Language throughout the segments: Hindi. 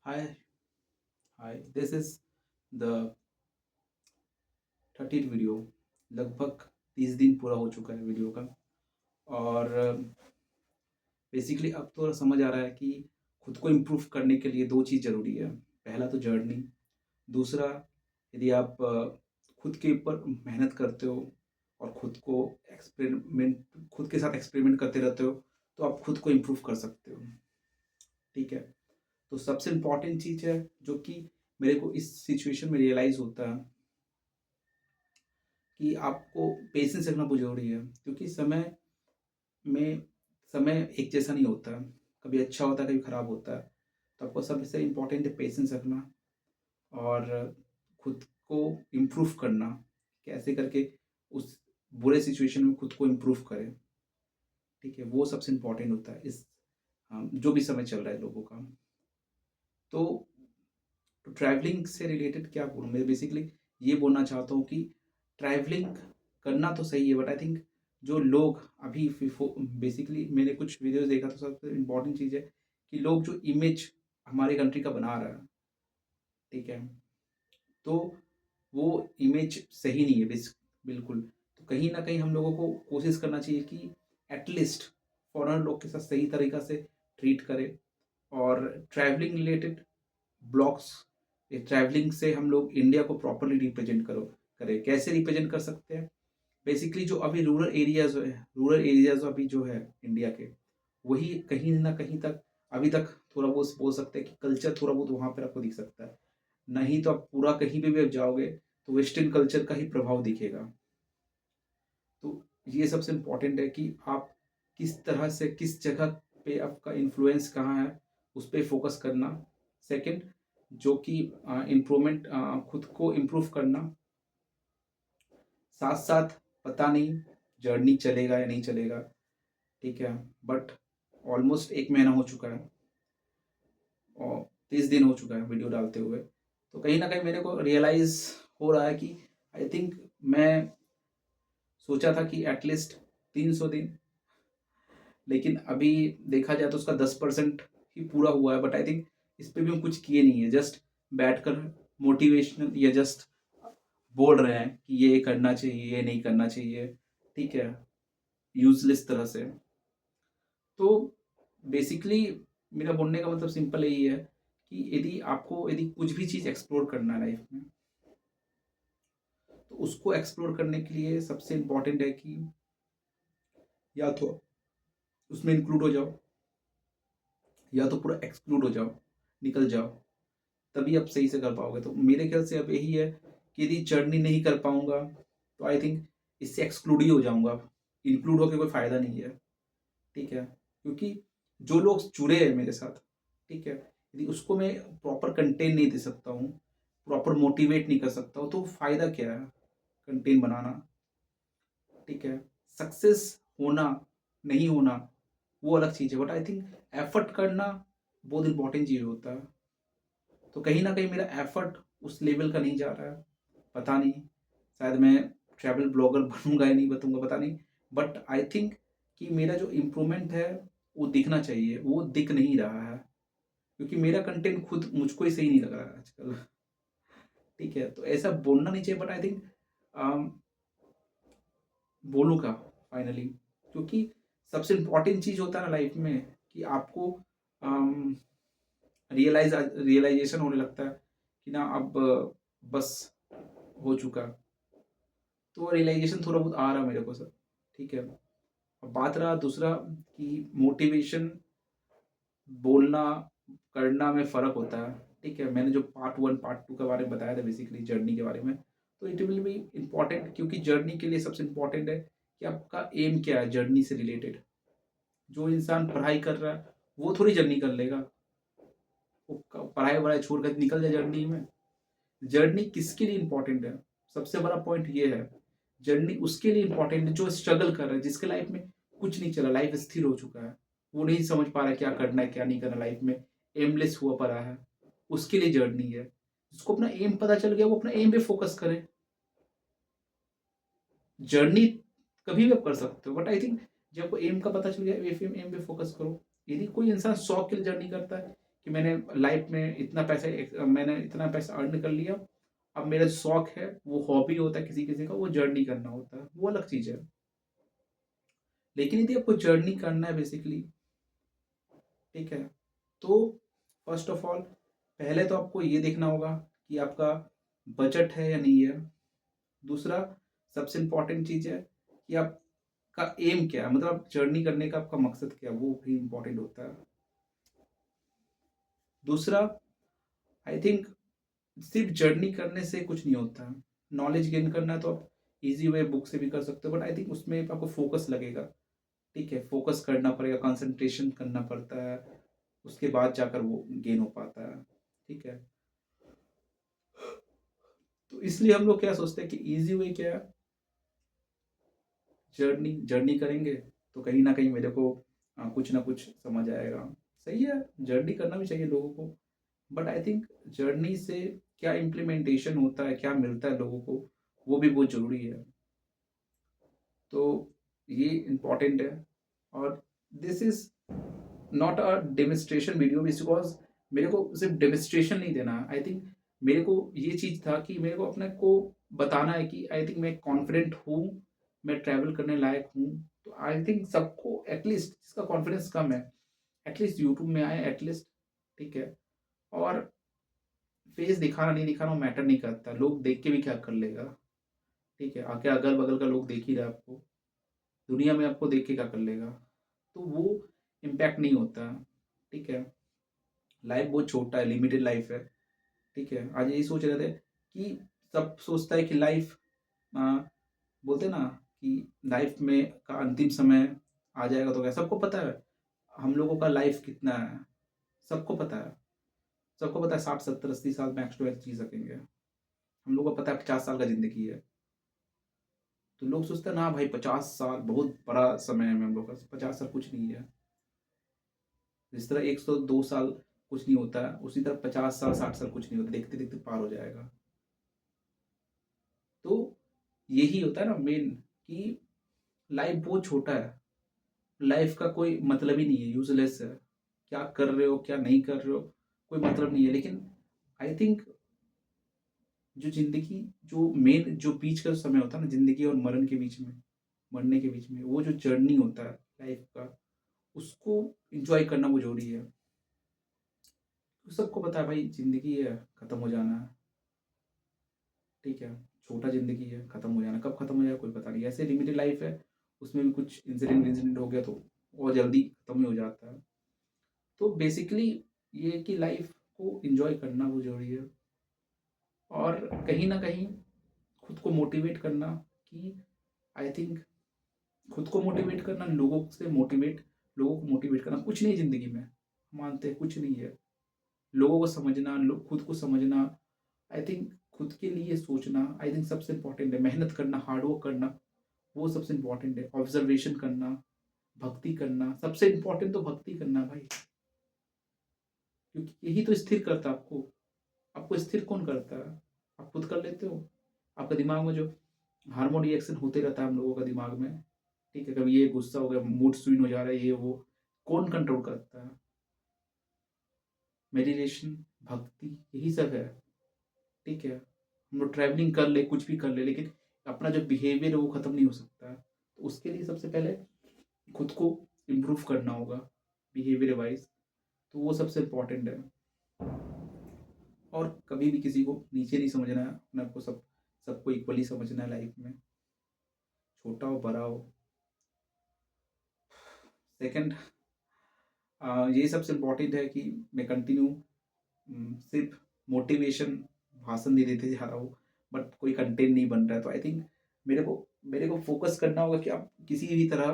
Hi, hi. This is the 30th video. लगभग 30 दिन पूरा हो चुका है वीडियो का। और बेसिकली अब तो समझ आ रहा है कि खुद को इम्प्रूव करने के लिए दो चीज़ ज़रूरी है। पहला तो जर्नी, दूसरा यदि आप खुद के ऊपर मेहनत करते हो और खुद के साथ एक्सपेरिमेंट करते रहते हो, तो आप खुद को इम्प्रूव कर सकते हो। ठीक है। तो सबसे इम्पॉर्टेंट चीज़ है जो कि मेरे को इस सिचुएशन में रियलाइज़ होता है कि आपको पेशेंस रखना बहुत ज़रूरी है, क्योंकि में समय एक जैसा नहीं होता। कभी अच्छा होता है, कभी खराब होता है। तो आपको सबसे इम्पोर्टेंट है पेशेंस रखना और खुद को इम्प्रूव करना। कैसे करके उस बुरे सिचुएशन में खुद को इम्प्रूव करें। ठीक है, वो सबसे इम्पोर्टेंट होता है इस जो भी समय चल रहा है लोगों का। तो ट्रैवलिंग से रिलेटेड क्या बोलूँ, मैं बेसिकली ये बोलना चाहता हूँ कि ट्रैवलिंग करना तो सही है, बट आई थिंक जो लोग अभी बेसिकली मैंने कुछ वीडियोस देखा, तो सबसे इम्पोर्टेंट चीज़ है कि लोग जो इमेज हमारे कंट्री का बना रहा है, ठीक है, तो वो इमेज सही नहीं है बिल्कुल। तो कहीं ना कहीं हम लोगों को कोशिश करना चाहिए कि एटलीस्ट फॉरेनर लोग के साथ सही तरीक़ा से ट्रीट करें। और ट्रैवलिंग रिलेटेड ब्लॉग्स, ट्रैवलिंग से हम लोग इंडिया को प्रॉपरली रिप्रेजेंट करो करें। कैसे रिप्रेजेंट कर सकते हैं? बेसिकली जो अभी रूरल एरियाज अभी जो है इंडिया के, वही कहीं ना कहीं तक अभी तक थोड़ा बहुत बोल सकते हैं कि कल्चर थोड़ा बहुत वहाँ पर आपको दिख सकता है। नहीं तो आप पूरा कहीं भी आप जाओगे तो वेस्टर्न कल्चर का ही प्रभाव दिखेगा। तो ये सबसे इम्पोर्टेंट है कि आप किस तरह से किस जगह पे आपका इन्फ्लुएंस कहाँ है, उस पे फोकस करना। सेकंड, जो कि इम्प्रूवमेंट, खुद को इम्प्रूव करना। साथ साथ पता नहीं जर्नी चलेगा या नहीं चलेगा, ठीक है, बट ऑलमोस्ट 1 महीना हो चुका है और 30 दिन हो चुका है वीडियो डालते हुए। तो कहीं ना कहीं मेरे को रियलाइज़ हो रहा है कि आई थिंक मैं सोचा था कि एटलीस्ट 300 दिन, लेकिन अभी देखा जाए तो उसका 10% ही पूरा हुआ है। बट आई थिंक इस पे भी हम कुछ किए नहीं है, जस्ट बैठकर मोटिवेशनल या जस्ट बोल रहे हैं कि ये करना चाहिए, ये नहीं करना चाहिए, ठीक है, यूजलेस तरह से। तो बेसिकली मेरा बोलने का मतलब सिंपल यही है कि यदि कुछ भी चीज़ एक्सप्लोर करना है लाइफ में, तो उसको एक्सप्लोर करने के लिए सबसे इम्पोर्टेंट है कि या तो उसमें इंक्लूड हो जाओ, या तो पूरा एक्सक्लूड हो जाओ, निकल जाओ, तभी आप सही से कर पाओगे। तो मेरे ख्याल से अब यही है कि यदि जर्नी नहीं कर पाऊंगा तो आई थिंक इससे एक्सक्लूड ही हो जाऊंगा। इंक्लूड होकर कोई फायदा नहीं है, ठीक है, क्योंकि जो लोग जुड़े हैं मेरे साथ, ठीक है, यदि उसको मैं प्रॉपर कंटेंट नहीं दे सकता हूँ, प्रॉपर मोटिवेट नहीं कर सकता हूँ, तो फायदा क्या है कंटेंट बनाना, ठीक है। सक्सेस होना नहीं होना वो अलग चीज़ है, बट आई थिंक एफर्ट करना बहुत इंपॉर्टेंट चीज़ होता है। तो कहीं ना कहीं मेरा एफर्ट उस लेवल का नहीं जा रहा है। पता नहीं, शायद मैं ट्रैवल ब्लॉगर बनूंगा या नहीं बनूंगा, पता नहीं। बट आई थिंक कि मेरा जो इम्प्रूवमेंट है वो दिखना चाहिए, वो दिख नहीं रहा है, क्योंकि मेरा कंटेंट खुद मुझको ही सही नहीं लग रहा है आजकल। ठीक है, तो ऐसा बोलना नहीं चाहिए, बट आई थिंक बोलूँगा फाइनली, क्योंकि सबसे इम्पोर्टेंट चीज़ होता है ना लाइफ में कि आपको रियलाइजेशन होने लगता है कि ना अब बस हो चुका। तो रियलाइजेशन थोड़ा बहुत आ रहा मेरे को सर, ठीक है। अब बात रहा दूसरा कि मोटिवेशन, बोलना करना में फ़र्क होता है, ठीक है। मैंने जो पार्ट 1 पार्ट 2 के बारे में बताया था बेसिकली जर्नी के बारे में, तो इट विल बी इम्पॉर्टेंट, क्योंकि जर्नी के लिए सबसे इम्पॉर्टेंट है कि आपका एम क्या है जर्नी से रिलेटेड। जो इंसान पढ़ाई कर रहा है वो थोड़ी जर्नी कर लेगा, वो पढ़ाई वढ़ाई छोड़ कर निकल जाए जर्नी में। जर्नी किसके लिए इंपॉर्टेंट है? सबसे बड़ा पॉइंट ये है, जर्नी उसके लिए इंपॉर्टेंट है जो स्ट्रगल कर रहा है, जिसके लाइफ में कुछ नहीं चला, लाइफ स्थिर हो चुका है, वो नहीं समझ पा रहा है क्या करना है क्या नहीं करना लाइफ में, एमलेस हुआ पड़ा है, उसके लिए जर्नी है। जिसको अपना एम पता चल गया वो अपना एम पे फोकस करे। जर्नी कभी भी आप कर सकते हो, बट आई थिंक जब आपको एम का पता चल गया एम पे फोकस करो। यदि कोई इंसान शौक के लिए जर्नी करता है कि मैंने लाइफ में इतना पैसा मैंने इतना पैसा अर्न कर लिया, अब मेरा शौक है, वो हॉबी होता है किसी किसी का, वो जर्नी करना होता है, वो अलग चीज़ है। लेकिन यदि आपको जर्नी करना है बेसिकली, ठीक है, तो फर्स्ट ऑफ ऑल पहले तो आपको ये देखना होगा कि आपका बजट है या नहीं है। दूसरा सबसे इम्पोर्टेंट चीज़ है कि आपका एम क्या है, मतलब जर्नी करने का आपका मकसद क्या है, वो भी इम्पोर्टेंट होता है। दूसरा, आई थिंक सिर्फ जर्नी करने से कुछ नहीं होता है। नॉलेज गेन करना है तो आप इजी वे बुक से भी कर सकते हो, बट आई थिंक उसमें आपको फोकस लगेगा। ठीक है, फोकस करना पड़ेगा, कंसंट्रेशन करना पड़ता है, उसके बाद जाकर वो गेन हो पाता है। ठीक है, तो इसलिए हम लोग क्या सोचते हैं कि इजी वे क्या है, जर्नी जर्नी करेंगे तो कहीं ना कहीं मेरे को कुछ ना कुछ समझ आएगा। सही है, जर्नी करना भी चाहिए लोगों को, बट आई थिंक जर्नी से क्या इम्प्लीमेंटेशन होता है, क्या मिलता है लोगों को, वो भी बहुत ज़रूरी है। तो ये इम्पॉर्टेंट है। और this is not a demonstration video, because मेरे को सिर्फ डेमोन्स्ट्रेशन नहीं देना है। आई थिंक मेरे को ये चीज़ था कि मेरे को अपने को बताना है कि आई थिंक मैं कॉन्फिडेंट हूँ, मैं ट्रैवल करने लायक हूँ। तो आई थिंक सबको एटलीस्ट जिसका कॉन्फिडेंस कम है, एटलीस्ट यूट्यूब में आए एटलीस्ट। ठीक है, और फेस दिखाना नहीं दिखाना मैटर नहीं करता, लोग देख के भी क्या कर लेगा। ठीक है, आके अगल बगल का लोग देख ही रहा है आपको, दुनिया में आपको देख के क्या कर लेगा, तो वो इम्पैक्ट नहीं होता। ठीक है, लाइफ बहुत छोटा है, लिमिटेड लाइफ है। ठीक है, आज यही सोच रहे थे कि सब सोचता है कि लाइफ, बोलते हैं ना कि लाइफ में का अंतिम समय आ जाएगा तो क्या, सबको पता है हम लोगों का लाइफ कितना है, सबको पता है। सबको पता है 60 70 80 साल मैक्स टू मैक्स जी सकेंगे, हम लोगों को पता है 50 साल का जिंदगी है। तो लोग सोचते हैं ना भाई 50 साल बहुत बड़ा समय है, हम लोग का 50 साल कुछ नहीं है। जिस तरह 102 साल कुछ नहीं होता है, उसी तरह 50 साल 60 साल कुछ नहीं होता, देखते देखते पार हो जाएगा। तो यही होता है ना मेन, कि लाइफ बहुत छोटा है, लाइफ का कोई मतलब ही नहीं है, यूजलेस है। क्या कर रहे हो क्या नहीं कर रहे हो कोई मतलब नहीं है। लेकिन आई थिंक जो जिंदगी, जो मेन जो बीच का समय होता है ना, जिंदगी और मरण के बीच में, मरने के बीच में, वो जो जर्नी होता है लाइफ का, उसको इंजॉय करना वो जरूरी है। तो सबको पता है भाई जिंदगी है, खत्म हो जाना है। ठीक है, छोटा ज़िंदगी है, ख़त्म हो जाना, कब ख़त्म हो जाएगा कोई पता नहीं। ऐसे लिमिटेड लाइफ़ है, उसमें भी कुछ इंसिडेंट हो गया तो और जल्दी ख़त्म ही हो जाता है। तो बेसिकली ये है कि लाइफ़ को एन्जॉय करना बहुत ज़रूरी है, और कहीं न कहीं खुद को मोटिवेट करना, कि आई थिंक खुद को मोटिवेट करना, लोगों को मोटिवेट करना कुछ नहीं है ज़िंदगी में, मानते हैं कुछ नहीं है। लोगों को समझना, खुद को समझना, आई थिंक खुद के लिए सोचना, आई थिंक सबसे इम्पोर्टेंट है। मेहनत करना, हार्ड वर्क करना, वो सबसे इम्पोर्टेंट है। ऑब्जर्वेशन करना, भक्ति करना, सबसे इम्पोर्टेंट तो भक्ति करना भाई, क्योंकि यही तो स्थिर करता है आपको। आपको स्थिर कौन करता है, आप खुद कर लेते हो। आपका दिमाग में जो हार्मोन रिएक्शन होते रहता है हम लोगों का दिमाग में, ठीक है, कभी ये गुस्सा हो गया, मूड स्विंग हो जा रहा है, ये वो, कौन कंट्रोल करता है? मेडिटेशन, भक्ति, यही सब है। ठीक है, हम लोग ट्रैवलिंग कर ले, कुछ भी कर ले, लेकिन अपना जो बिहेवियर है वो खत्म नहीं हो सकता है। तो उसके लिए सबसे पहले खुद को इम्प्रूव करना होगा बिहेवियर वाइज, तो वो सबसे इम्पोर्टेंट है। और कभी भी किसी को नीचे नहीं समझना है, अपने आप को सबको इक्वली समझना है लाइफ में, छोटा हो बड़ा हो। सेकंड, ये सबसे इम्पोर्टेंट है कि मैं कंटिन्यू सिर्फ मोटिवेशन भाषण दे देते जा रहा हूँ, बट कोई कंटेंट नहीं बन रहा है। तो आई थिंक मेरे को फोकस करना होगा कि आप किसी भी तरह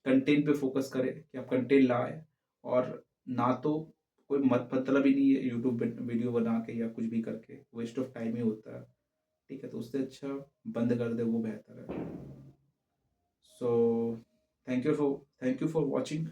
कंटेंट पे फोकस करें, कि आप कंटेंट लाए, और ना तो कोई मतलब ही नहीं है यूट्यूब पे वीडियो बना के या कुछ भी करके, वेस्ट ऑफ टाइम ही होता है। ठीक है, तो उससे अच्छा बंद कर दे, वो बेहतर है। So thank you for watching.